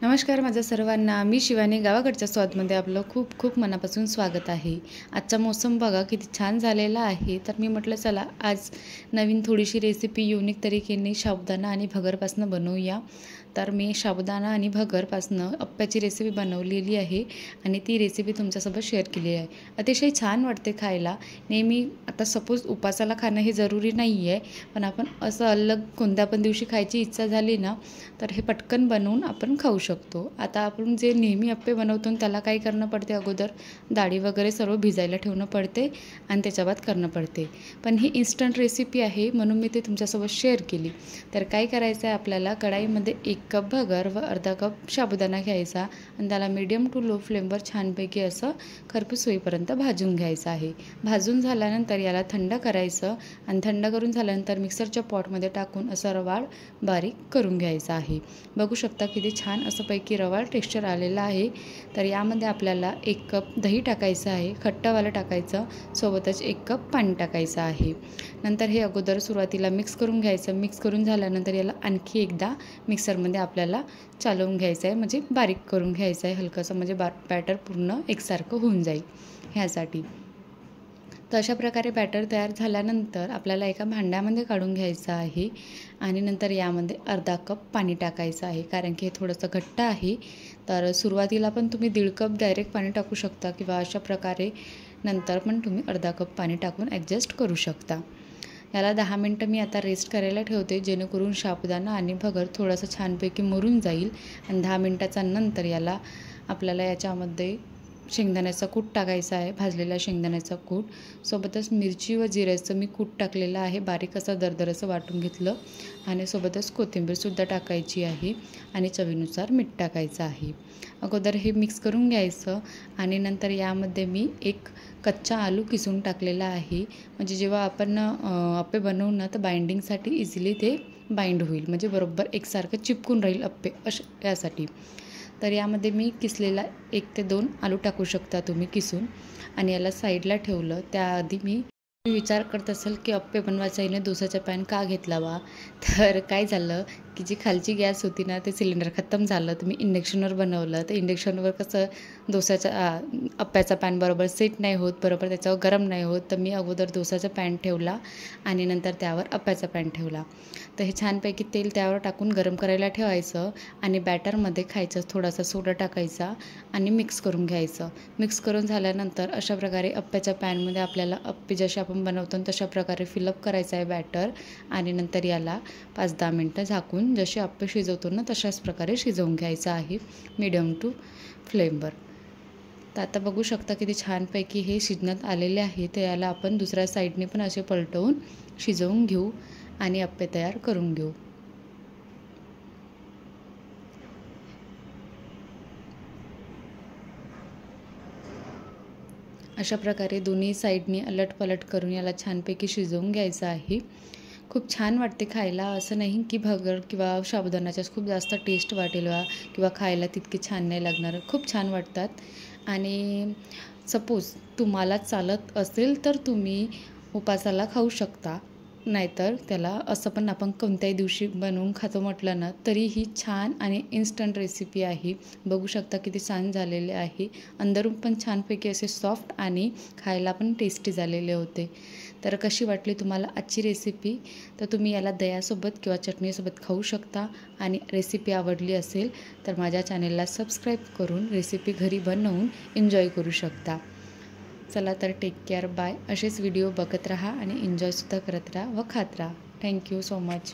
नमस्कार माझ्या सर्वांना, मी शिवानी. गावाकडच्या स्वादमध्ये आपलं खूप खूप मनापासून स्वागत आहे. आजचा मोसम बघा किती छान झालेला आहे. तर मी म्हटलं चला आज नवीन थोडीशी रेसिपी युनिक तरीकेने साबुदाणा आणि भगरपासनं बनवूया. तर मी साबुदाणा आणि भगरपासनं अप्प्याची रेसिपी बनवलेली आहे आणि ती रेसिपी तुमच्यासोबत शेअर केली आहे. अतिशय छान वाटते खायला. नेहमी आता सपोज उपासाला खाणं हे जरुरी नाही आहे, पण आपण असं अलग कोणत्या पण दिवशी खायची इच्छा झाली ना, तर हे पटकन बनवून आपण खाऊ शकतो. आता आपण जे नेहमी अप्पे बनवतो त्याला काय करणं पडते, अगोदर डाळी वगैरे सर्व भिजायला ठेवणं पडते आणि त्याच्या बाद करणं पडते. पण ही इन्स्टंट रेसिपी आहे म्हणून मी ते तुमच्यासोबत शेअर केली. तर काय करायचं आहे, आपल्याला कढाईमध्ये 1 कप भगर व अर्धा कप साबुदाणा घ्यायचा आणि त्याला मीडियम टू लो फ्लेमवर छानपैकी असं खरपूस होईपर्यंत भाजून घ्यायचं आहे. भाजून झाल्यानंतर याला थंड करायचं आणि थंड करून झाल्यानंतर मिक्सरच्या पॉटमध्ये टाकून असं रवाळ बारीक करून घ्यायचा आहे. बघू शकता किती छान असं पैकी रवाळ टेक्स्चर आलेलं आहे. तर यामध्ये आपल्याला 1 कप दही टाकायचं आहे, खट्टवालं टाकायचं, सोबतच 1 कप पाणी टाकायचं आहे. नंतर हे अगोदर सुरुवातीला मिक्स करून घ्यायचं. मिक्स करून झाल्यानंतर याला आणखी एकदा मिक्सरमध्ये आपल्याला चालवून घ्यायचं आहे, म्हणजे बारीक करून घ्यायचं आहे हलकंसं, म्हणजे बॅटर पूर्ण एकसारखं होऊन जाईल ह्यासाठी. तर अशा प्रकारे बॅटर तयार झाल्यानंतर आपल्याला एका भांड्यामध्ये काढून घ्यायचं आहे आणि नंतर यामध्ये अर्धा कप पाणी टाकायचं आहे, कारण की हे थोडंसं घट्ट आहे. तर सुरुवातीला पण तुम्ही 1.5 कप डायरेक्ट पाणी टाकू शकता किंवा अशा प्रकारे नंतर पण तुम्ही अर्धा कप पाणी टाकून ॲडजस्ट करू शकता. याला 10 मिनटं मी आता रेस्ट करायला ठेवते, जेणेकरून साबुदाणा आणि भगर थोडंसं छानपैकी मुरून जाईल. आणि 10 मिनटाचा नंतर आपल्याला याच्यामध्ये शेंगदाण्याचा कूट टाकायचा आहे, भाजलेला शेंगदाण्याचा कूट, सोबतच मिरची व जिऱ्याचं मी कूट टाकलेलं आहे, बारीक असं दरदरसं वाटून घेतलं. आणि सोबतच कोथिंबीरसुद्धा टाकायची आहे आणि चवीनुसार मीठ टाकायचं आहे. अगोदर हे मिक्स करून घ्यायचं आणि नंतर यामध्ये मी एक कच्चा आलू किसून टाकलेला आहे, म्हणजे जेव्हा आपण अप्पे बनवू ना, तर बाइंडिंगसाठी इझिली ते बाइंड होईल, म्हणजे बरोबर एकसारखं चिपकून राहील अप्पे यासाठी. तर यामध्ये मी किसलेला 1 ते 2 आलू टाकू शकता तुम्ही किसून आणि याला साईडला ठेवलं. त्याआधी मी विचार करत असेल की अप्पे बनवायचा हिने डोसाचा पॅन का घेतला बा. तर काय झालं की जी खालची गॅस होती ना, ते सिलेंडर खतम झालं, तर मी इंडक्शनवर बनवलं. तर इंडक्शनवर कसं अप्प्याचा पॅन बरोबर सेट नाही होत, बरोबर त्याच्यावर गरम नाही होत. तर मी अगोदर डोसाचा पॅन ठेवला आणि नंतर त्यावर अप्प्याचा पॅन ठेवला. तर हे छानपैकी तेल त्यावर टाकून गरम करायला ठेवायचं आणि बॅटरमध्ये खायचं थोडासा सोडा टाकायचा आणि मिक्स करून घ्यायचं. मिक्स करून झाल्यानंतर अशा प्रकारे अप्प्याच्या पॅनमध्ये आपल्याला अप्पे जसे आपण बनवतो तशा प्रकारे फिलअप करायचं आहे बॅटर आणि नंतर याला 5-10 मिनटं झाकून जसे अप्पे शिजवतो ना तशाच प्रकारे शिजवून घ्यायचं आहे मीडियम टू फ्लेमवर. तर आता बघू शकता किती छानपैकी हे शिजण्यात आलेले आहे. तर याला आपण दुसऱ्या साईडने पण असे पलटवून शिजवून घेऊ आणि अप्पे तयार करून घेऊ. अशा प्रकारे दोन्ही साईडनी अलटपलट करून याला छानपैकी शिजवून घ्यायचं आहे. खूप छान वाटते खायला, असं नाही की भगर किंवा साबुदाण्याच्याच खूप जास्त टेस्ट वाटेल किंवा खायला तितके छान नाही लागणार, खूप छान वाटतात. आणि सपोज तुम्हाला चालत असेल तर तुम्ही उपासाला खाऊ शकता, नाहीतर त्याला असं पण आपण कोणत्याही दिवशी बनवून खातो म्हटलं ना, तरीही छान आणि इन्स्टंट रेसिपी आहे. बघू शकता किती छान झालेले आहे, अंदरून पण छानपैकी असे सॉफ्ट आणि खायला पण टेस्टी झालेले होते. तर कशी वाटली तुम्हाला आजची रेसिपी, तर तुम्ही याला दह्यासोबत किंवा चटणीसोबत खाऊ शकता. आणि रेसिपी आवडली असेल तर माझ्या चॅनेलला सबस्क्राईब करून रेसिपी घरी बनवून एन्जॉय करू शकता. चला तर टेक केअर, बाय. असेच व्हिडिओ बघत राहा आणि एन्जॉयसुद्धा करत राहा व खात राहा. Thank you so much.